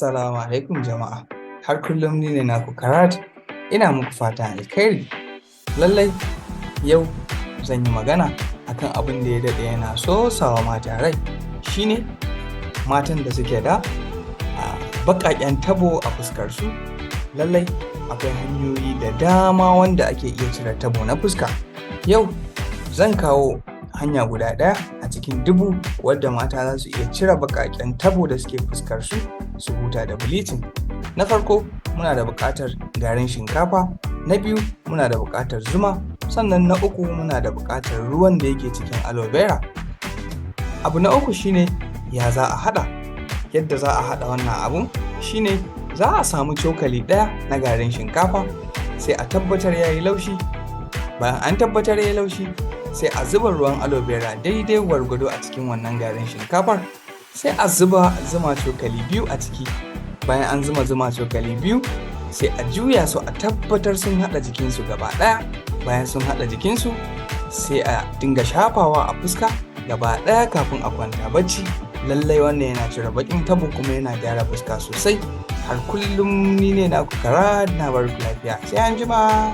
Assalamu alaikum jama'a. Har kullum ni ne naku Karat, ina muku fatan alkhairi. Lallai yau zan yi magana akan abin da ya daɗe yana sosawa mata rai, shine matan da suke da baƙaƙen tabo a fuskarsu. Lallai akwai hanyoyi da dama wanda ake iya cire tabo na fuska. Yau zan kawo hanya guda ɗaya a cikin dubu wadda mata za su iya cire baƙaƙen tabo da suke fuskarsu su huta da bleaching. Na farko muna da buƙatar garin shinkafa, na biyu muna da buƙatar zuma, sannan na uku muna da buƙatar ruwan da yake cikin aloe vera. Abu na uku shine ya za a haɗa. Yadda za a haɗa wannan abun shine za a samu cokali ɗaya na garin shinkafa, sai a tabbatar ya yi laushi. Bayan an tabbatar ya yi laushi, sai a zuba ruwan aloe vera daidai gwargwado a cikin wannan garin shinkafar, sai a zuba zuma cokali biyu a ciki. Bayan an zuba zuma cokali biyu, sai a juya su a tabbatar sun haɗa jikinsu gaba ɗaya. Bayan sun haɗa jikinsu, sai a dinga shafawa a fuska gaba ɗaya kafin a kwanta bacci. Lallai wannan yana cire baƙin tabo kuma yana gyara fuska sosai. Har kullum ni ne naku Karat, na bar ku lafiya. Sai anjima.